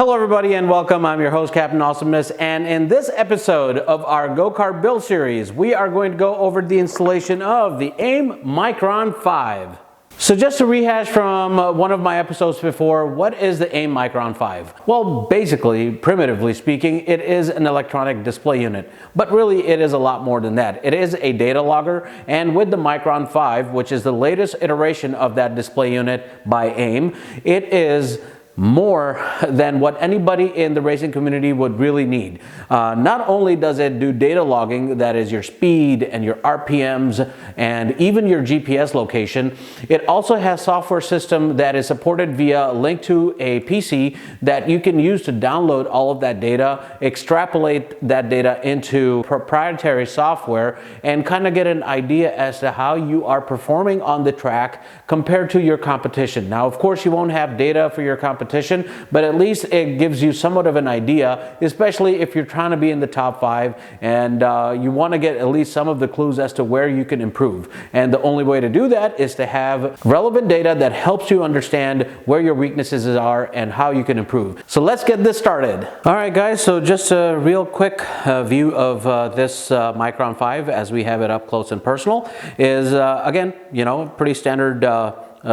Hello everybody and welcome. I'm your host Captain Awesomeness, and in this episode of our go-kart build series we are going to go over the installation of the AiM Mychron 5. So just to rehash from one of my episodes before, what is the AiM Mychron 5? Well, basically, primitively speaking, it is an electronic display unit, but really it is a lot more than that. It is a data logger, and with the Mychron 5, which is the latest iteration of that display unit by AiM, it is more than what anybody in the racing community would really need. Not only does it do data logging, that is your speed and your RPMs and even your GPS location, it also has software system that is supported via a link to a PC that you can use to download all of that data, extrapolate that data into proprietary software, and kind of get an idea as to how you are performing on the track compared to your competition. Now, of course, you won't have data for your competition, but at least it gives you somewhat of an idea, especially if you're trying to be in the top 5 and you want to get at least some of the clues as to where you can improve. And the only way to do that is to have relevant data that helps you understand where your weaknesses are and how you can improve. So let's get this started. All right, guys, so just a real quick view of this Mychron 5 as we have it up close and personal is, again, you know, pretty standard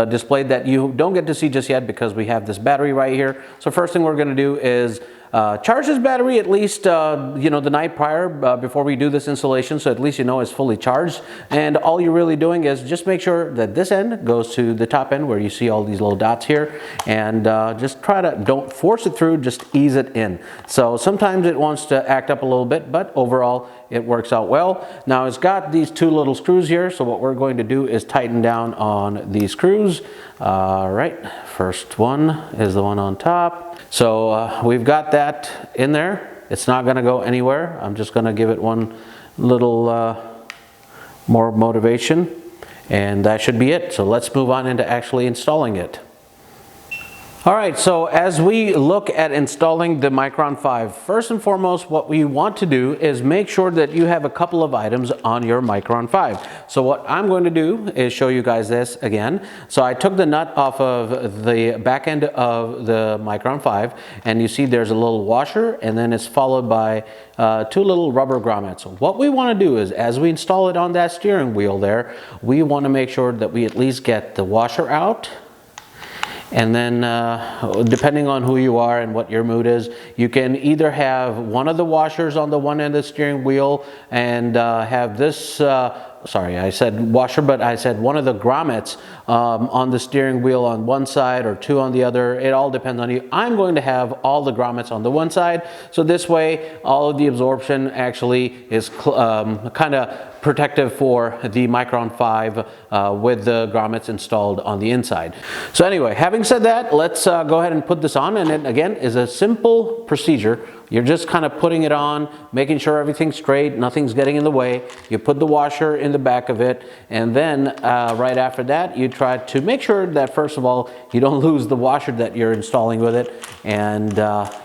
display that you don't get to see just yet because we have this battery right here. So first thing we're going to do is charge this battery at least you know, the night prior before we do this installation, so at least you know it's fully charged. And all you're really doing is just make sure that this end goes to the top end where you see all these little dots here, and just try to, don't force it through, just ease it in. So sometimes it wants to act up a little bit, but overall it works out well. Now it's got these two little screws here, so what we're going to do is tighten down on these screws. All right, first one is the one on top. So we've got that in there. It's not going to go anywhere. I'm just going to give it one little more motivation, and that should be it. So let's move on into actually installing it. All right, so as we look at installing the Mychron 5, first and foremost, what we want to do is make sure that you have a couple of items on your Mychron 5. So what I'm going to do is show you guys this again. So I took the nut off of the back end of the Mychron 5, and you see there's a little washer, and then it's followed by two little rubber grommets. So what we want to do is, as we install it on that steering wheel there, we want to make sure that we at least get the washer out. And then depending on who you are and what your mood is, you can either have one of the washers on the one end of the steering wheel and have this, sorry, I said washer, but I said one of the grommets on the steering wheel on one side or two on the other. It all depends on you. I'm going to have all the grommets on the one side, so this way all of the absorption actually is kind of protective for the Mychron 5 with the grommets installed on the inside. So anyway, having said that, let's go ahead and put this on, and it again is a simple procedure. You're just kind of putting it on, making sure everything's straight, nothing's getting in the way. You put the washer in the back of it, and then right after that, you try to make sure that first of all, you don't lose the washer that you're installing with it, and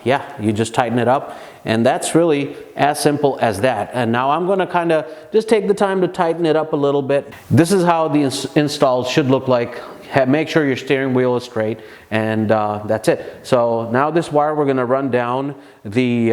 yeah, you just tighten it up. And that's really as simple as that. And now I'm going to kind of just take the time to tighten it up a little bit. This is how the install should look like. Make sure your steering wheel is straight, and that's it. So now this wire, we're going to run down the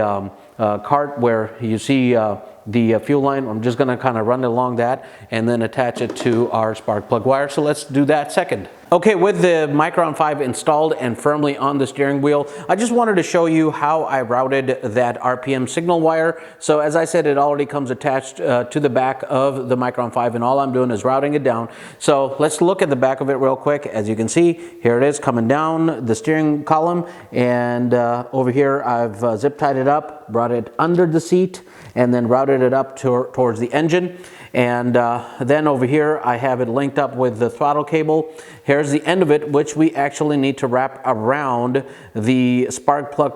cart where you see the fuel line. I'm just going to kind of run along that and then attach it to our spark plug wire. So let's do that second. Okay, with the Mychron 5 installed and firmly on the steering wheel, I just wanted to show you how I routed that RPM signal wire. So as I said, it already comes attached to the back of the Mychron 5, and all I'm doing is routing it down. So let's look at the back of it real quick. As you can see, here it is coming down the steering column, and over here I've zip tied it up, brought it under the seat, and then routed it up towards the engine. And then over here I have it linked up with the throttle cable. Here's the end of it, which we actually need to wrap around the spark plug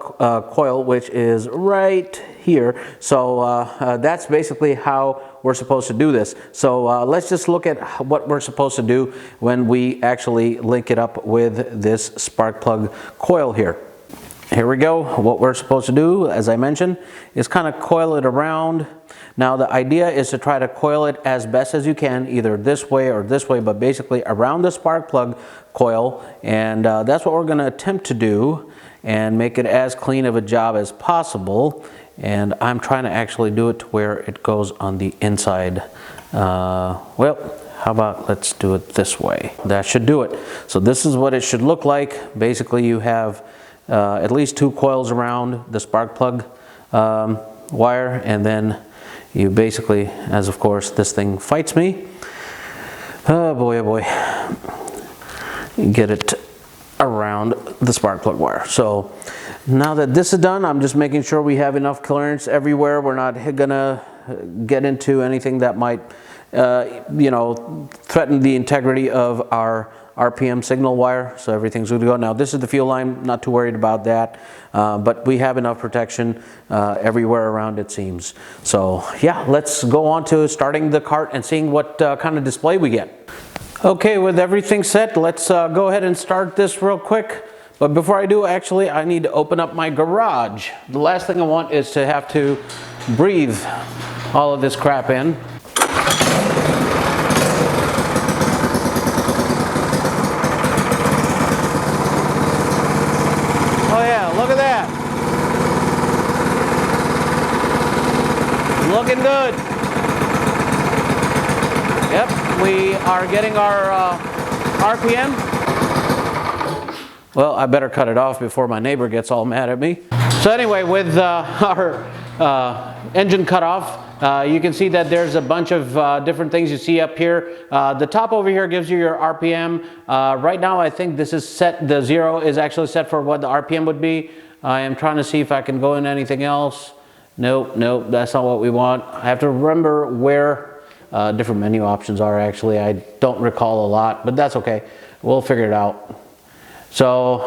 coil, which is right here. So that's basically how we're supposed to do this. So let's just look at what we're supposed to do when we actually link it up with this spark plug coil here. Here we go. What we're supposed to do, as I mentioned, is kind of coil it around. Now the idea is to try to coil it as best as you can, either this way or this way, but basically around the spark plug coil, and that's what we're going to attempt to do. and make it as clean of a job as possible. And I'm trying to actually do it to where it goes on the inside. Well, how about let's do it this way. That should do it. So this is what it should look like. Basically, you have at least 2 coils around the spark plug wire, and then you basically, as of course this thing fights me, oh boy, get it around the spark plug wire. So now that this is done, I'm just making sure we have enough clearance everywhere. We're not gonna get into anything that might you know, threaten the integrity of our RPM signal wire. So everything's good to go. Now this is the fuel line, not too worried about that, but we have enough protection everywhere around, it seems. So yeah, let's go on to starting the cart and seeing what kind of display we get. Okay, with everything set, let's go ahead and start this real quick. But before I do, actually, I need to open up my garage. The last thing I want is to have to breathe all of this crap in. Oh yeah, look at that. Looking good. Yep, we are getting our RPM. Well, I better cut it off before my neighbor gets all mad at me. So anyway, with our engine cut off, you can see that there's a bunch of different things you see up here. The top over here gives you your RPM. Right now, I think this is set, the 0 is actually set for what the RPM would be. I am trying to see if I can go in anything else. Nope, that's not what we want. I have to remember where different menu options are actually. I don't recall a lot, but that's okay. We'll figure it out. So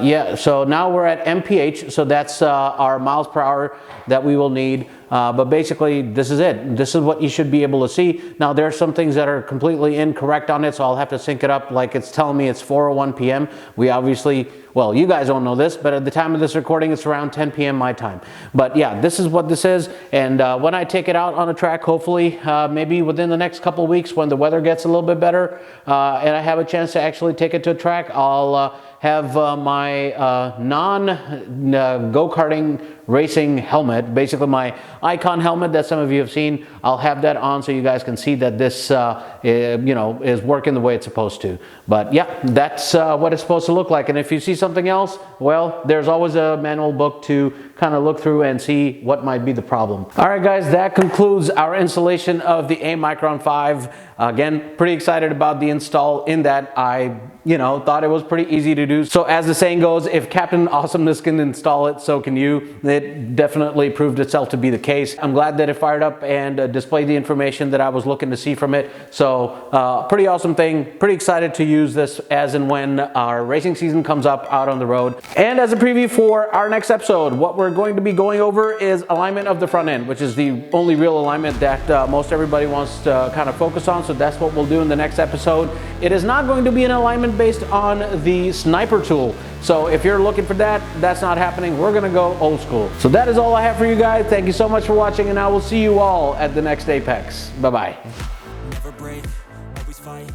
yeah, so now we're at MPH, so that's our miles per hour that we will need. But basically, this is it. This is what you should be able to see. Now, there are some things that are completely incorrect on it, so I'll have to sync it up. Like it's telling me it's 4:01 p.m. We obviously, well, you guys don't know this, but at the time of this recording, it's around 10 p.m. my time. But yeah, this is what this is. And when I take it out on a track, hopefully, maybe within the next couple of weeks when the weather gets a little bit better, and I have a chance to actually take it to a track, I'll have my non-go-karting racing helmet, basically my Icon helmet that some of you have seen. I'll have that on so you guys can see that this you know, is working the way it's supposed to. But yeah, that's what it's supposed to look like. And if you see something else, well, there's always a manual book to kind of look through and see what might be the problem. All right, guys, that concludes our installation of the AiM Mychron 5. Again, pretty excited about the install in that I, you know, thought it was pretty easy to do. So as the saying goes, if Captain Awesomeness can install it, so can you. It definitely proved itself to be the case. I'm glad that it fired up and displayed the information that I was looking to see from it. So pretty awesome thing. Pretty excited to use this as and when our racing season comes up out on the road. And as a preview for our next episode, what we're going to be going over is alignment of the front end, which is the only real alignment that most everybody wants to kind of focus on. So that's what we'll do in the next episode. It is not going to be an alignment based on the sniper tool. So if you're looking for that, that's not happening. We're gonna go old school. So that is all I have for you guys. Thank you so much for watching, and I will see you all at the next Apex. Bye-bye. Never break, always fight.